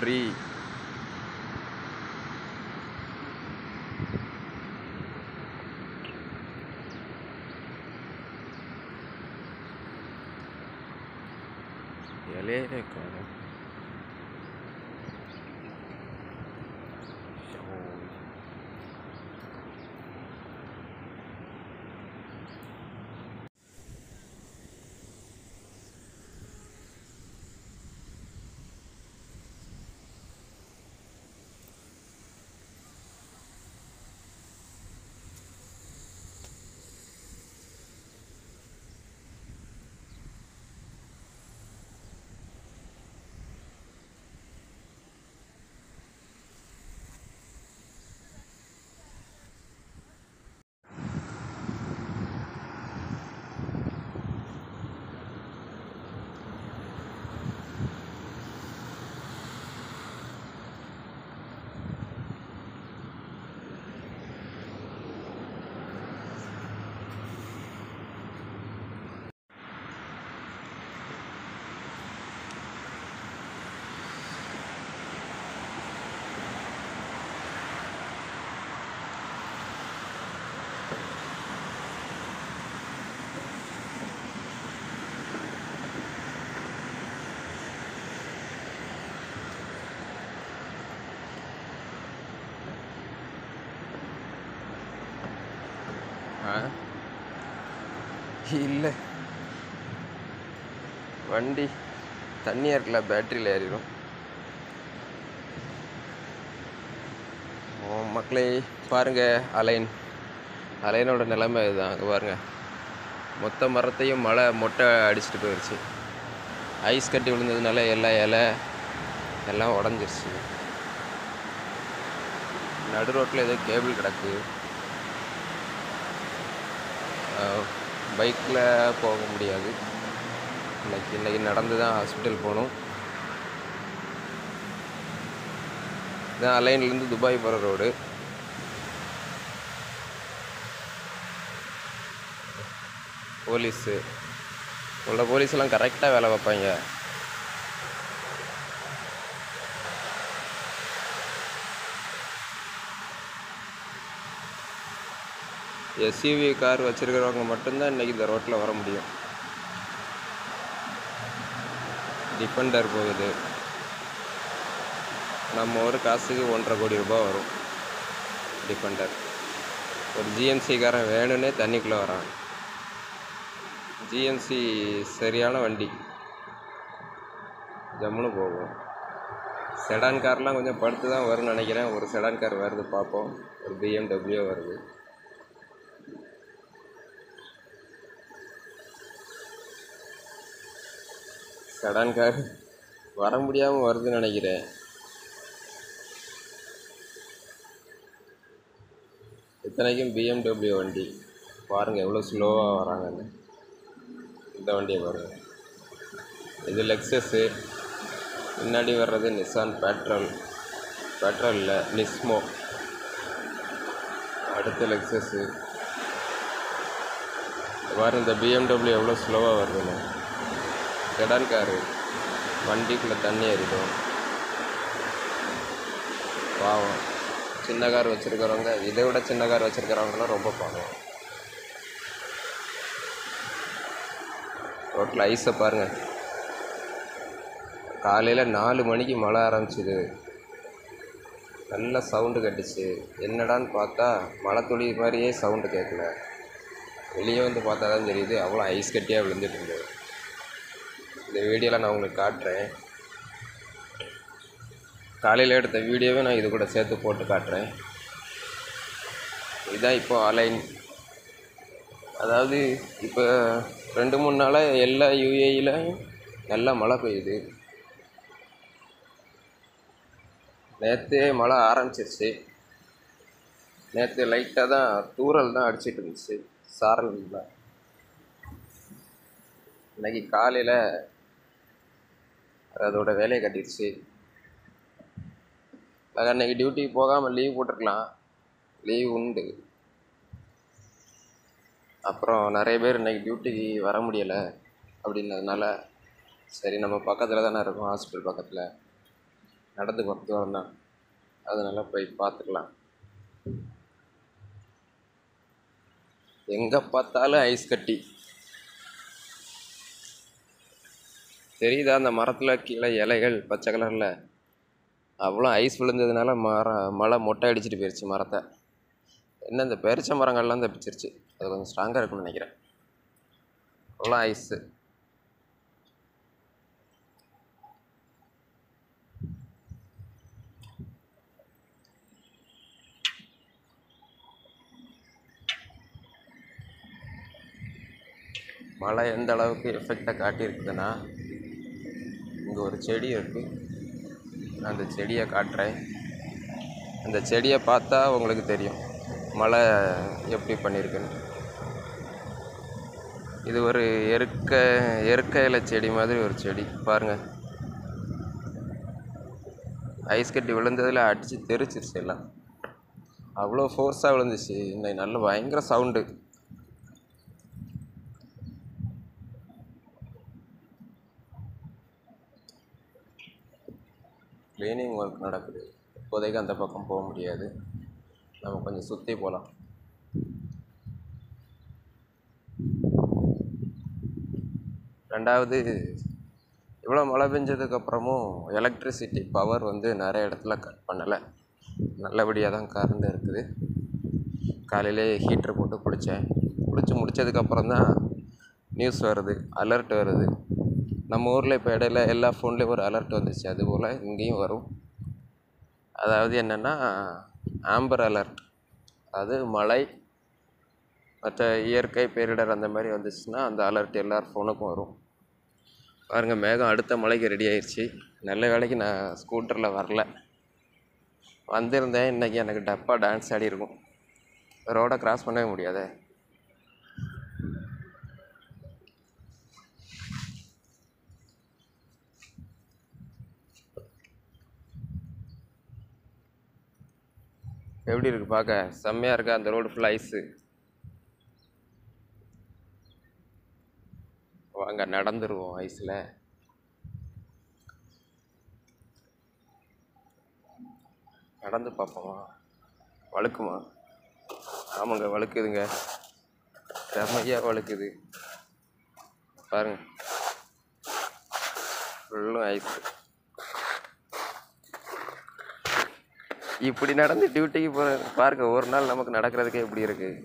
Battery. இலையே காணும். இல்லை, வண்டி தண்ணியாக இருக்குல்ல, பேட்டரியில் ஏறிடும். மக்களே பாருங்கள், அலைனோட நிலைமை இதுதான். அங்கே பாருங்கள், மொத்த மரத்தையும் மழை மொட்டை அடிச்சுட்டு போயிடுச்சு. ஐஸ் கட்டி விழுந்ததுனால எல்லா இலை எல்லாம் உடஞ்சிருச்சு. நடு ரோட்டில் ஏதோ கேபிள் கிடக்கு. பைக்கில் போக முடியாது. இன்றைக்கி நடந்து தான் ஹாஸ்பிட்டல் போகணும். இதான் அலைன்லேருந்து துபாய் போகிற ரோடு. போலீஸு உள்ள போலீஸ்லாம் கரெக்டாக வேலை பார்ப்பாங்க. எஸ்யூவி கார் வச்சுருக்கிறவங்க மட்டும்தான் இன்றைக்கி இந்த ரோட்டில் வர முடியும். டிஃபெண்டர் போகுது. நம்ம ஒரு காசுக்கு 1.5 கோடி ரூபாய் வரும் டிஃபெண்டர். ஒரு ஜிஎம்சி காரன் வேணும்னே தண்ணிக்குள்ளே வரான். ஜிஎம்சி சரியான வண்டி, ஜம்முன்னு போகும். செடான் கார்லாம் கொஞ்சம் படுத்து தான் வரும்னு நினைக்கிறேன். ஒரு செடான் கார் வருது, பார்ப்போம். ஒரு BMW வருது. செடான் கார் வர முடியாமல் வருதுன்னு நினைக்கிறேன். இத்தனைக்கும் BMW வண்டி. பாருங்கள் எவ்வளோ ஸ்லோவாக வராங்கன்னு. இந்த வண்டியை பாருங்கள். இது லெக்ஸஸ்ஸு. முன்னாடி வர்றது நிசான் பேட்ரோல் இல்லை, நிஸ்மோ. அடுத்த லெக்ஸஸ்ஸு. பாருங்கள் இந்த BMW எவ்வளோ ஸ்லோவாக வருதுன்னு. செடான் காரு வண்டிக்குள்ளே தண்ணி ஏறிடும். பாவம். சின்ன கார் வச்சுருக்கிறவங்க, இதை விட சின்ன கார் வச்சுருக்கிறவங்களாம் ரொம்ப பாவம். ரோட்டில் ஐஸை பாருங்கள். காலையில் 4 மணிக்கு மழை ஆரம்பிச்சிது. நல்ல சவுண்டு கட்டுச்சு. என்னடான்னு பார்த்தா மழை துளி மாதிரியே சவுண்டு கேட்கல. வெளியே வந்து பார்த்தா தான் தெரியுது, அவ்வளோ ஐஸ் கட்டியாக விழுந்துட்டு இருந்தது. இந்த வீடியோலாம் நான் உங்களுக்கு காட்டுறேன். காலையில் எடுத்த வீடியோவை நான் இது கூட சேர்த்து போட்டு காட்டுறேன். இதுதான் இப்போ அலைன். அதாவது இப்போ 2-3 நாளாக எல்லா UAEல நல்லா மழை பெய்யுது. நேற்றே மழை ஆரம்பிச்சிருச்சு. நேற்று லைட்டாக தான் தூறல் தான் அடிச்சிட்டு இருந்துச்சு, சாரல் தான். இன்றைக்கி காலையில் அதோட வேலையை கட்டிடுச்சு. அன்றைக்கி டியூட்டிக்கு போகாமல் லீவ் போட்டிருக்கலாம். லீவ் உண்டு. அப்புறம் நிறைய பேர் இன்றைக்கி டியூட்டிக்கு வர முடியலை அப்படின்னதுனால, சரி நம்ம பக்கத்தில் தானே இருக்கோம், ஹாஸ்பிட்டல் பக்கத்தில், நடந்து போகிற தூரம் தான், அதனால போய் பார்த்துக்கலாம். எங்கே பார்த்தாலும் ஐஸ் கட்டி தெரியுதா? அந்த மரத்தில் கீழே இலைகள் பச்சை கலரில் அவ்வளோ ஐஸ் விழுந்ததுனால மழை மொட்டை அடிச்சுட்டு போயிடுச்சு மரத்தை. என்ன இந்த பெரிச்ச மரங்கள்லாம் தப்பிச்சிருச்சு, அது கொஞ்சம் ஸ்ட்ராங்காக இருக்கும்னு நினைக்கிறேன். அவ்வளோ ஐஸு. மழை எந்த அளவுக்கு எஃபெக்டை காட்டியிருக்குதுன்னா, இங்கே ஒரு செடி இருக்குது, அந்த செடியை காட்டுறேன். அந்த செடியை பார்த்தா உங்களுக்கு தெரியும் மழை எப்படி பண்ணியிருக்குன்னு. இது ஒரு எருக்க இலை செடி மாதிரி ஒரு செடி பாருங்கள். ஐஸ் கட்டி விழுந்ததில் அடித்து தெரிச்சிருச்சு எல்லாம், அவ்வளோ ஃபோர்ஸாக விழுந்துச்சு. இன்னைக்கு நல்ல பயங்கர சவுண்டு. க்ளீனிங் ஒர்க் நடக்குது. இப்போதைக்கு அந்த பக்கம் போக முடியாது, நம்ம கொஞ்சம் சுற்றி போகலாம். ரெண்டாவது, இவ்வளோ மழை பெஞ்சதுக்கப்புறமும் எலக்ட்ரிசிட்டி பவர் வந்து நிறைய இடத்துல கட் பண்ணலை, நல்லபடியாக தான் கரண்ட் இருக்குது. காலையிலே ஹீட்ரு போட்டு குளித்தேன். குளித்து முடித்ததுக்கப்புறம் தான் நியூஸ் வருது, அலர்ட் வருது. நம்ம ஊரில் இப்போ இடையில எல்லா ஃபோன்லேயும் ஒரு அலர்ட் வந்துச்சு, அதுபோல் இங்கேயும் வரும். அதாவது என்னென்னா ஆம்பர் அலர்ட், அது மழை மற்ற இயற்கை பேரிடர் அந்த மாதிரி வந்துச்சுன்னா அந்த அலர்ட் எல்லார் ஃபோனுக்கும் வரும். பாருங்கள், மேகம் அடுத்த மழைக்கு ரெடி ஆயிடுச்சு. நல்ல வேளைக்கு நான் ஸ்கூட்டரில் வரல, வந்திருந்தேன் இன்றைக்கி எனக்கு டப்பா டான்ஸ் ஆடி இருக்கும். ரோடை கிராஸ் பண்ணவே முடியாதே. எப்படி இருக்குது பார்க்க? செம்மையாக இருக்கா? அந்த ரோடு ஃபுல்லாக ஐஸு. வாங்க நடந்துருவோம் ஐஸில். நடந்து பார்ப்போமா? வழுக்குமா? ஆமாங்க, வழுக்குதுங்க, செம்மையாக வழுக்குது பாருங்கள், ஃபுல்லும் ஐஸு. இப்படி நடந்து டியூட்டிக்கு போகிற பாருங்க, ஒரு நாள் நமக்கு நடக்கிறதுக்கே எப்படி இருக்குது.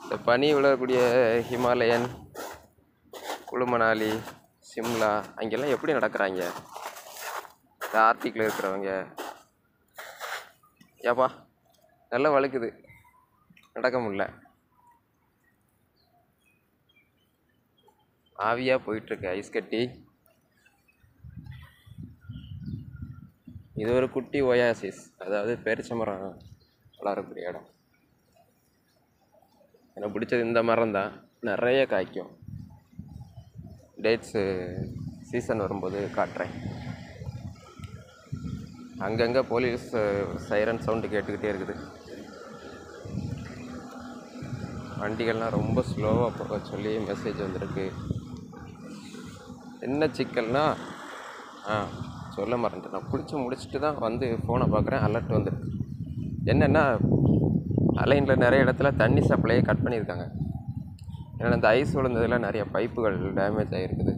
இந்த பனி விழக்கூடிய ஹிமாலயன், குளுமணாலி, சிம்லா அங்கெல்லாம் எப்படி நடக்கிறாங்க இந்த ஆர்டிக்கில் இருக்கிறவங்க? ஏப்பா நல்லா வழுக்குது, நடக்க முடியல, ஆவியாக போயிட்டுருக்கு ஐஸ் கட்டி. இது ஒரு குட்டி ஒயாசிஸ், அதாவது பேரிச்ச மரம் வளரக்கூடிய இடம். எனக்கு பிடிச்சது இந்த மரம் தான், நிறைய காய்க்கும். டேட்ஸு சீசன் வரும்போது காட்டுறேன். அங்கங்கே போலீஸ் சைரன் சவுண்டு கேட்டுக்கிட்டே இருக்குது. வண்டிகள்லாம் ரொம்ப ஸ்லோவாக போக சொல்லி மெசேஜ் வந்திருக்கு. என்ன சிக்கல்னா, சொல்ல மறந்துட்டேன், நான் குளித்து முடிச்சுட்டு தான் வந்து ஃபோனை பார்க்குறேன், அலர்ட் வந்துருக்கு. என்னென்னா, அலைனில் நிறைய இடத்துல தண்ணி சப்ளையை கட் பண்ணியிருக்காங்க. ஏன்னா இந்த ஐஸ் விழுந்ததில் நிறைய பைப்புகள் டேமேஜ் ஆகிருக்குது.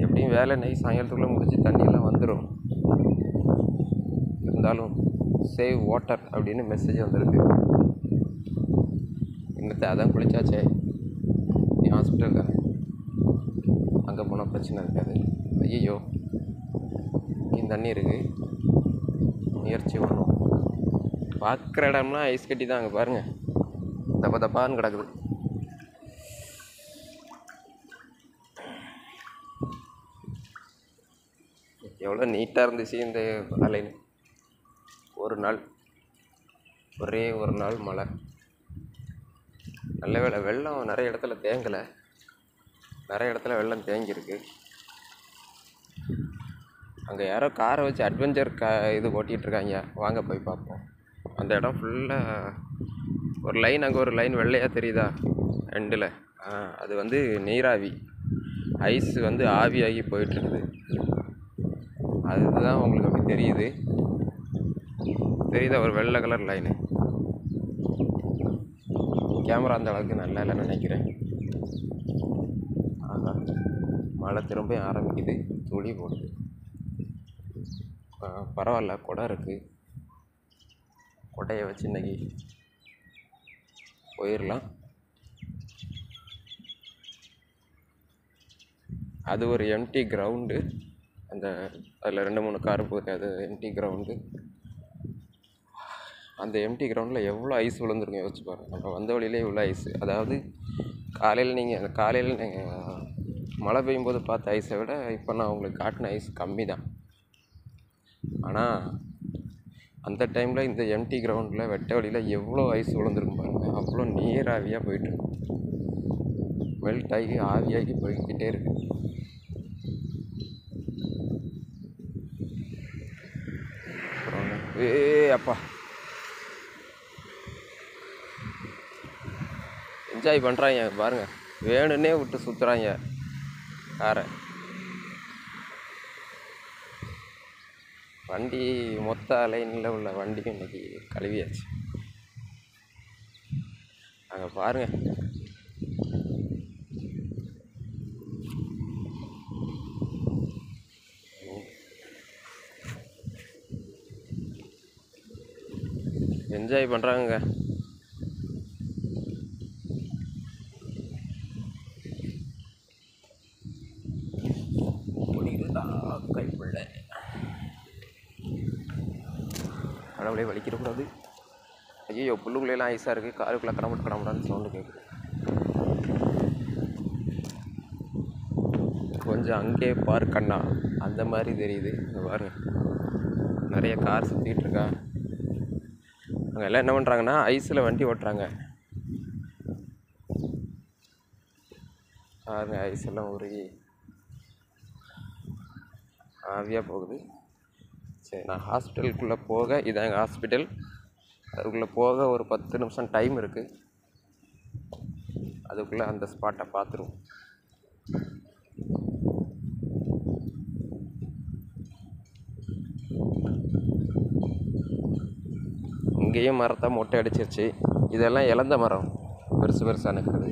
எப்படியும் வேலை நெய் சாயங்காலத்துக்குள்ளே முடிச்சு தண்ணியெல்லாம் வந்துடும். இருந்தாலும் சேவ் வாட்டர் அப்படின்னு மெசேஜ் வந்திருக்கு. இன்னத்தை அதான் குளிச்சாச்சே, நீ ஹாஸ்பிட்டல் தானே, அங்கே போனால் பிரச்சனை இருக்காது. ஐயோ இங்கே தண்ணி இருக்குது, முயற்சி பண்ணும். பார்க்குற இடம்லாம் ஐஸ் கட்டி தான். அங்கே பாருங்கள், தப்பா தப்பான்னு கிடக்குது. எவ்வளோ நீட்டாக இருந்துச்சு இந்த அலைன். ஒரு நாள், ஒரே ஒரு நாள் மழை. நல்ல வேளை வெள்ளம் நிறைய இடத்துல தேங்கலை, நிறைய இடத்துல வெள்ளம் தேங்கியிருக்கு. அங்கே யாரோ காரை வச்சு அட்வென்ச்சர் இது ஓட்டிகிட்ருக்காங்க, வாங்க போய் பார்ப்போம். அந்த இடம் ஃபுல்லாக ஒரு லைன், அங்கே ஒரு லைன் வெள்ளையாக தெரியுதா எண்டில்? அது வந்து நீராவி, ஐஸ் வந்து ஆவியாகி போயிட்டுருக்குது. அதுதான் உங்களுக்கு அப்படி தெரியுது. தெரியுதா ஒரு வெள்ளை கலர் லைனு? கேமரா அந்த அளவுக்கு நல்லா இல்லைன்னு நினைக்கிறேன். ஆஹா, மழை திரும்ப ஆரம்பிக்குது, துளி போடுது. பரவாயில்ல, குடை இருக்குது. கொடையை வச்சு இன்னைக்கு போயிடலாம். அது ஒரு எம்டி கிரவுண்டு. அதில் 2-3 கார் போகுது. அது எம்டி கிரவுண்டு. அந்த எம்டி கிரவுண்டில் எவ்வளோ ஐஸ் விழுந்துருங்க யோசிச்சு பாருங்கள். நம்ம வந்த வழியிலே இவ்வளோ ஐஸ். அதாவது காலையில் நீங்கள் மழை பெய்யும் போது பார்த்த ஐஸை விட இப்போ நான் உங்களுக்கு காட்டின ஐஸ் கம்மி தான். ஆனால் அந்த டைமில் இந்த எம்டி கிரவுண்டில் வெட்ட வழியில் எவ்வளோ ஐஸ் விழுந்துருக்கும் பாருங்கள். அவ்வளோ நீராவியாக போயிட்டுருக்கும். மெல்ட் ஆகி ஆவியாகி போய்கிட்டே இருக்கு. அப்புறம் அப்பா என்ஜாய் பண்ணுறாங்க பாருங்கள். வேணுன்னே விட்டு சுற்றுறாங்க காரை. வண்டி மொத்த லைனில் உள்ள வண்டியும் இன்னைக்கு கழுவியாச்சு. அங்கே பாருங்கள், என்ஜாய் பண்ணுறாங்க. கைப்பிள்ளை கடவுளே வலிக்கிடக்கூடாது. ஐயோ, புல்லுக்குள்ளேலாம் ஐஸாக இருக்குது. காருக்குள்ளே கடமுடான்னு சவுண்டு கேட்குது. கொஞ்சம் அங்கே பார்க்கண்ணா அந்த மாதிரி தெரியுது. இங்கே பாருங்க, நிறைய கார் சுற்றிட்டு இருக்கா. அங்கே எல்லாம் என்ன பண்ணுறாங்கன்னா ஐஸில் வண்டி ஓட்டுறாங்க பாருங்க. ஐஸ் எல்லாம் உருகி ஆவியாக போகுது. சரி, நான் ஹாஸ்பிட்டலுக்குள்ளே போக, இதான் எங்கள் ஹாஸ்பிட்டல். அதுக்குள்ளே போக ஒரு 10 நிமிஷம் டைம் இருக்குது. அதுக்குள்ளே அந்த ஸ்பாட்டை பார்த்துருவோம். இங்கேயும் மரத்தை மொட்டை அடிச்சிருச்சு. இதெல்லாம் இழந்த மரம், பெருசு பெருசாக நிற்கிறது.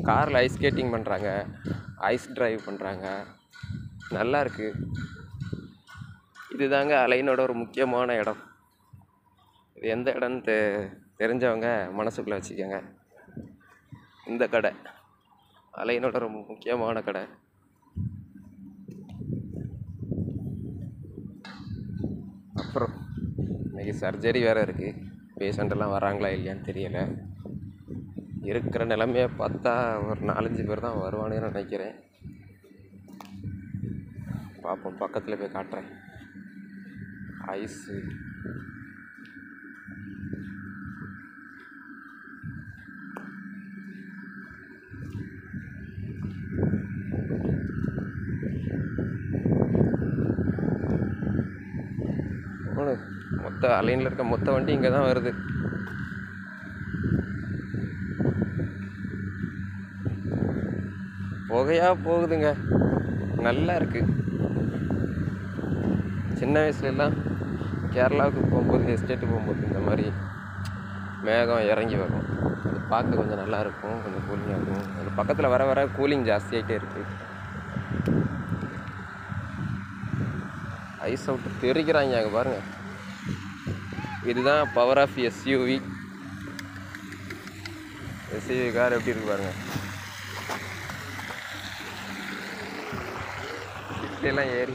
காரில் ஐஸ் ஸ்கேட்டிங் பண்ணுறாங்க, ஐஸ் டிரைவ் பண்ணுறாங்க. நல்லா இருக்குது. இதுதாங்க அலைனோட ஒரு முக்கியமான இடம். இது எந்த இடம்னு தெரிஞ்சவங்க மனசுக்குள்ளே வச்சுக்கோங்க. இந்த கடை அலைனோட ரொம்ப முக்கியமான கடை. அப்புறம் இன்னைக்கு சர்ஜரி வேறு இருக்குது. பேஷண்ட்டெல்லாம் வராங்களா இல்லையான்னு தெரியலை. இருக்கிற நிலைமையை பார்த்தா ஒரு 4-5 பேர் தான் வருவானுன்னு நினைக்கிறேன். பார்ப்போம், பக்கத்தில் போய் காட்டுறேன். ஐஸு மொத்த அலைனில் இருக்க மொத்த வண்டி இங்கே தான் வருது. புகையாக போகுதுங்க, நல்லா இருக்குது. சின்ன வயசுலலாம் கேரளாவுக்கு போகும்போது, எஸ்டேட்டு போகும்போது இந்த மாதிரி மேகம் இறங்கி வரும். அது பார்க்க கொஞ்சம் நல்லாயிருக்கும், கொஞ்சம் கூலிங்காக இருக்கும். அது பக்கத்தில் வர வர கூலிங் ஜாஸ்தியாகிட்டே இருக்குது. ஐஸ் அவுட்டு தெரிக்கிறாங்க அங்கே பாருங்கள். இதுதான் power of SUV. SUV car எப்படி இருக்கு பாருங்கள். எல்லாம் ஏறி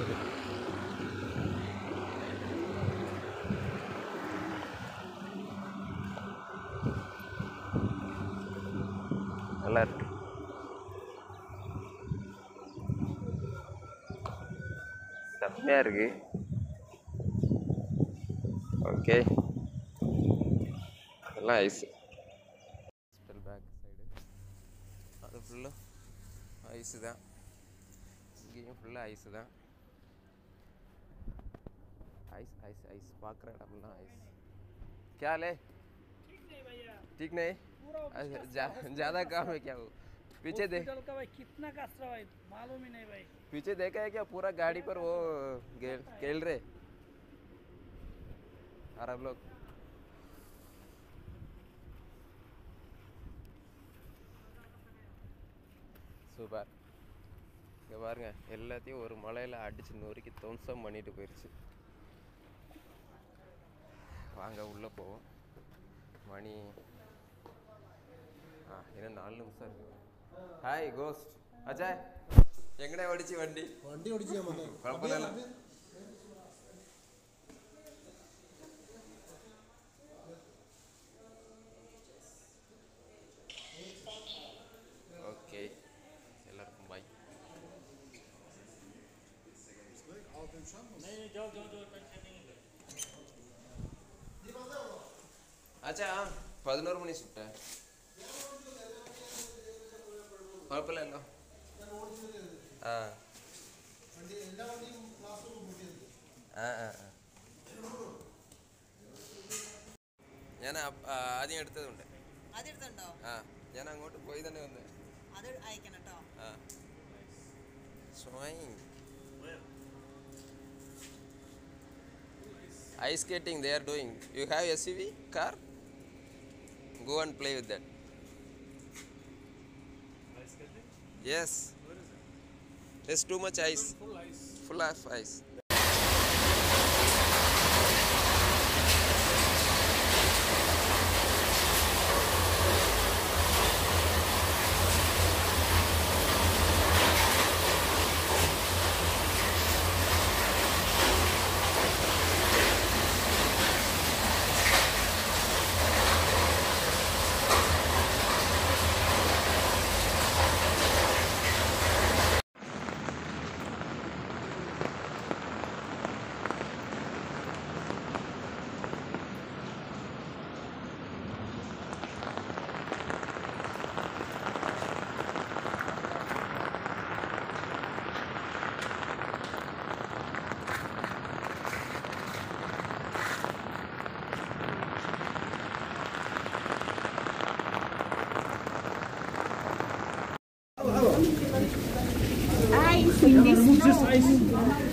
நல்லா இருக்கு. செம்மையாக இருக்கு. ஓகே, அதெல்லாம் ஐஸு. பேக் சைடு அது ஃபுல்லாக ஐஸு தான். இங்கேயும் ஃபுல்லாக ஐஸு தான். ஐஸ் ஐஸ் ஐஸ், பார்க்குற இடமெல்லாம் ஐஸ். क्या ले ठीक नहीं ज्यादा काम है क्या वो? पीछे देख का भाई कितना कचरा भाई मालूम ही नहीं भाई। पीछे देखा है क्या पूरा गाड़ी पर वो खेल रहे अरब लोग। சூப்பர். இங்கே பாருங்க எல்லாத்தையும் ஒரு மலையில் அடித்து நொறுக்கி துவம்சம் பண்ணிட்டு போயிடுச்சு. வாங்க உள்ளே போவோம். மணி இன்னும் 4 நிமிஷம் இருக்கு. ஹாய் கோஸ்ட் அஜய் எங்கடா ஓடிச்சு வண்டி ஓடிச்சு குழப்பம். ஓகே எல்லாருக்கும் பாய். அச்சா 11 மணி சுட்டேன் കുഴപ്പമില്ലല്ലോ. ഞാൻ ആദ്യം എടുത്തതുണ്ട്. ഞാൻ അങ്ങോട്ട് പോയി തന്നെ വന്നേ. Ice skating they are doing. You have SUV car? Go and play with that. Ice skating? Yes. Where is it? There's too much ice. Full ice. Full of ice. Ice in this snow.